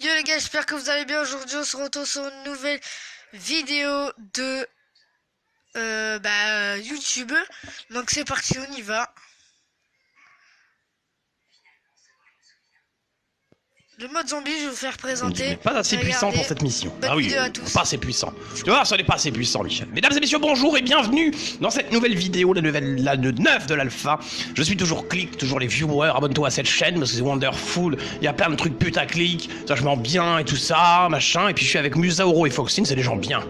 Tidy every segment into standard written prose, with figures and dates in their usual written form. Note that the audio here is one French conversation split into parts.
Yo les gars, j'espère que vous allez bien. Aujourd'hui, on se retrouve sur une nouvelle vidéo de YouTube. Donc c'est parti, on y va. Le mode zombie, je vais vous faire On dit, mais présenter. pas assez puissant Regardez. pour cette mission. Bonne Ah oui, vidéo à tous. pas assez puissant. Tu vois, ça n'est pas assez puissant, Michel. Mesdames et messieurs, bonjour et bienvenue dans cette nouvelle vidéo, la 9 de l'alpha. Je suis toujours Click, toujours les viewers. Abonne-toi à cette chaîne parce que c'est wonderful. Il y a plein de trucs putaclic, vachement bien et tout ça, machin. Et puis je suis avec Musauro et Foxine, c'est des gens bien.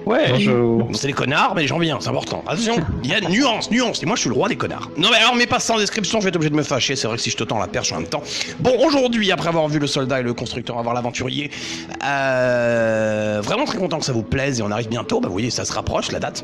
Ouais, bonjour. C'est des connards, mais des gens bien, c'est important. Attention, il y a nuance. Et moi, je suis le roi des connards. Non, mais alors, mais pas ça en description, je vais être obligé de me fâcher. C'est vrai que si je te tends la perche en même temps. Bon, aujourd'hui, après avoir vu le soldat et le constructeur, avoir l'aventurier, vraiment très content que ça vous plaise et on arrive bientôt. Bah, vous voyez, ça se rapproche, la date.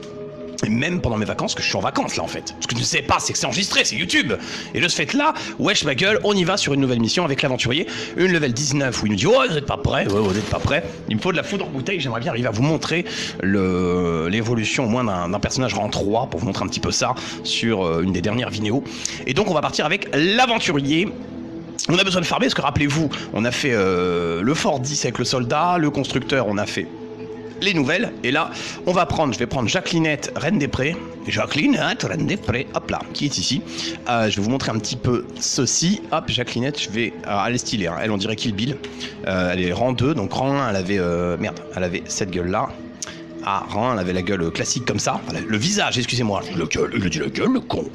Et même pendant mes vacances, que je suis en vacances là en fait. Ce que tu ne sais pas, c'est que c'est enregistré, c'est YouTube. Et de ce fait là, wesh ma gueule, on y va sur une nouvelle mission avec l'aventurier. Une level 19 où il nous dit oh vous êtes pas prêts, ouais vous êtes pas prêts. Il me faut de la foudre en bouteille, j'aimerais bien arriver à vous montrer l'évolution au moins d'un personnage rang 3 pour vous montrer un petit peu ça sur une des dernières vidéos. Et donc on va partir avec l'aventurier. On a besoin de farmer parce que rappelez-vous, on a fait le fort 10 avec le soldat, le constructeur on a fait les nouvelles, et là on va prendre, je vais prendre Jacquelinette, Reine des Prés, Jacquelinette, Reine des Prés, hop là, qui est ici. Je vais vous montrer un petit peu ceci, hop, Jacquelinette, je vais, alors, elle est stylée, hein. Elle on dirait Kill Bill, elle est rang 2, donc rang 1 elle avait, elle avait cette gueule là. Ah, rang 1 elle avait la gueule classique comme ça, le visage, excusez-moi, le gueule, il a dit la gueule, le con.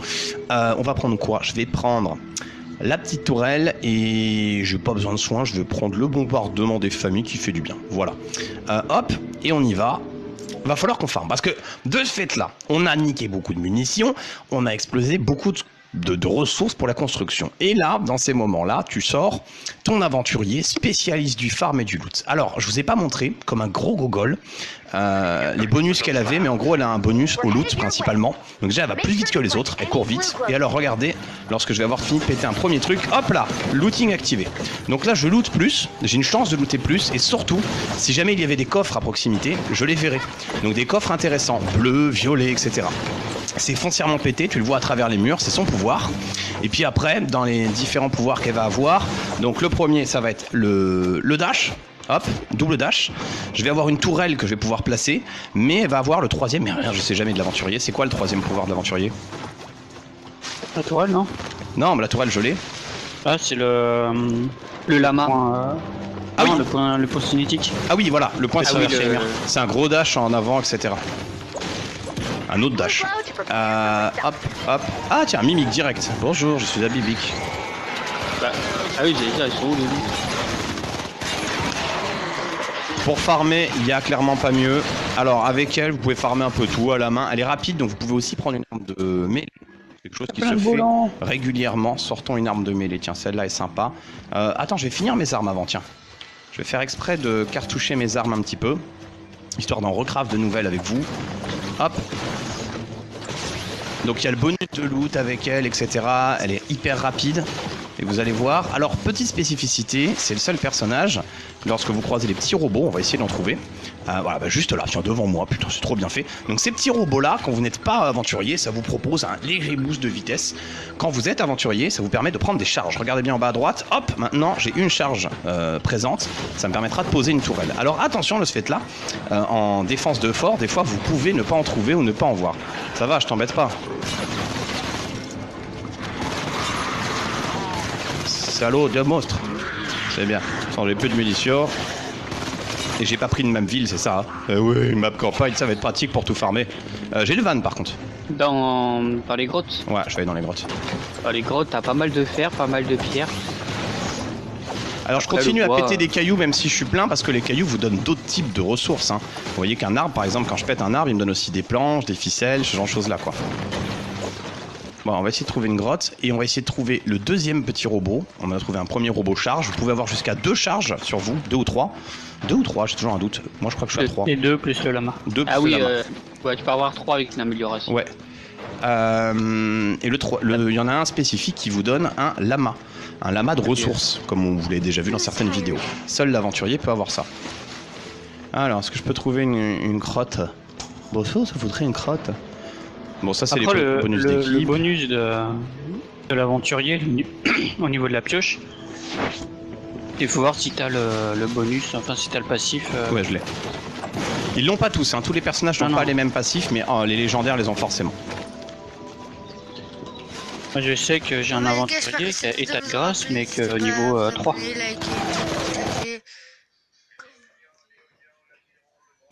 On va prendre quoi? Je vais prendre la petite tourelle et j'ai pas besoin de soins, je vais prendre le bombardement des familles qui fait du bien. Voilà. Hop, et on y va. Va falloir qu'on farme parce que de ce fait là, on a niqué beaucoup de munitions, on a explosé beaucoup de ressources pour la construction. Et là, dans ces moments-là, tu sors ton aventurier spécialiste du farm et du loot. Alors, je vous ai pas montré, comme un gros gogol, les bonus qu'elle avait, mais en gros, elle a un bonus au loot principalement. Donc déjà, elle va plus vite que les autres, elle court vite. Et alors, regardez, lorsque je vais avoir fini de péter un premier truc, hop là, looting activé. Donc là, je loot plus, j'ai une chance de looter plus, et surtout, si jamais il y avait des coffres à proximité, je les verrai. Donc des coffres intéressants, bleus, violets, etc. C'est foncièrement pété, tu le vois à travers les murs, c'est son pouvoir. Et puis après, dans les différents pouvoirs qu'elle va avoir, donc le premier, ça va être le dash. Hop, double dash. Je vais avoir une tourelle que je vais pouvoir placer, mais elle va avoir le troisième, mais rien, je sais jamais de l'aventurier. C'est quoi le troisième pouvoir de l'aventurier? La tourelle, non? Non, mais la tourelle, je l'ai. Ah, c'est le lama. Ah non, oui. le point cinétique. Ah oui, voilà, le point de Ah oui, traversée. C'est un gros dash en avant, etc. Un autre dash. Hop, hop. Ah tiens, Mimic direct. Bonjour, je suis Abibic. Bah, ah oui, j'allais dire, ils sont où les loups? Pour farmer, il y a clairement pas mieux. Alors avec elle, vous pouvez farmer un peu tout à la main. Elle est rapide, donc vous pouvez aussi prendre une arme de mêlée. Quelque chose qui se fait régulièrement. Sortons une arme de mêlée. Tiens, celle-là est sympa. Attends, je vais finir mes armes avant, tiens. Je vais faire exprès de cartoucher mes armes un petit peu, histoire d'en recraft de nouvelles avec vous. Hop. Donc il y a le bonus de loot avec elle, etc. Elle est hyper rapide. Et vous allez voir. Alors, petite spécificité, c'est le seul personnage. Lorsque vous croisez les petits robots, on va essayer d'en trouver. Voilà, bah juste là, tiens, devant moi. Putain, c'est trop bien fait. Donc, ces petits robots-là, quand vous n'êtes pas aventurier, ça vous propose un léger boost de vitesse. Quand vous êtes aventurier, ça vous permet de prendre des charges. Regardez bien en bas à droite. Hop, maintenant, j'ai une charge présente. Ça me permettra de poser une tourelle. Alors, attention, de ce fait-là, en défense de fort, des fois, vous pouvez ne pas en trouver ou ne pas en voir. Ça va, je t'embête pas. Salaud de monstre. C'est bien. Sans j'ai plus de munitions. Et j'ai pas pris une même ville, c'est ça. Oui, une map campagne, ça va être pratique pour tout farmer. J'ai le van par contre. Dans les grottes. Ouais, je vais aller dans les grottes. Dans les grottes, t'as pas mal de fer, pas mal de pierres. Alors je Après, continue le à bois, péter des cailloux même si je suis plein parce que les cailloux vous donnent d'autres types de ressources. Hein. Vous voyez qu'un arbre, par exemple, quand je pète un arbre, il me donne aussi des planches, des ficelles, ce genre de choses là quoi. Bon, on va essayer de trouver une grotte et on va essayer de trouver le deuxième petit robot. On a trouvé un premier robot charge. Vous pouvez avoir jusqu'à 2 charges sur vous, 2 ou 3. 2 ou 3, j'ai toujours un doute. Moi je crois que je suis à 3. Les deux plus le lama. 2 plus Ah oui, le lama. ouais, tu peux avoir 3 avec une amélioration. Ouais. Et il y en a un spécifique qui vous donne un lama de ressources, comme vous l'avez déjà vu dans certaines vidéos. Seul l'aventurier peut avoir ça. Alors, est-ce que je peux trouver une crotte? Bon, ça foutrait une crotte. Bon, ça c'est les bonus d'équipe. Le bonus de l'aventurier au niveau de la pioche. Il faut voir si t'as le bonus, enfin si t'as le passif. Ouais, je l'ai. Ils l'ont pas tous, hein. Tous les personnages n'ont Non, pas non. les mêmes passifs, mais les légendaires les ont forcément. Moi je sais que j'ai un Ouais, les gars, j'espère aventurier que qui a cette vidéo état de vous aura grâce, plu. mais N'hésitez que pas niveau à vous 3. abonner, liker, partager.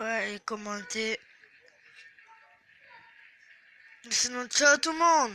Ouais, et commenter. Sinon, ciao tout le monde!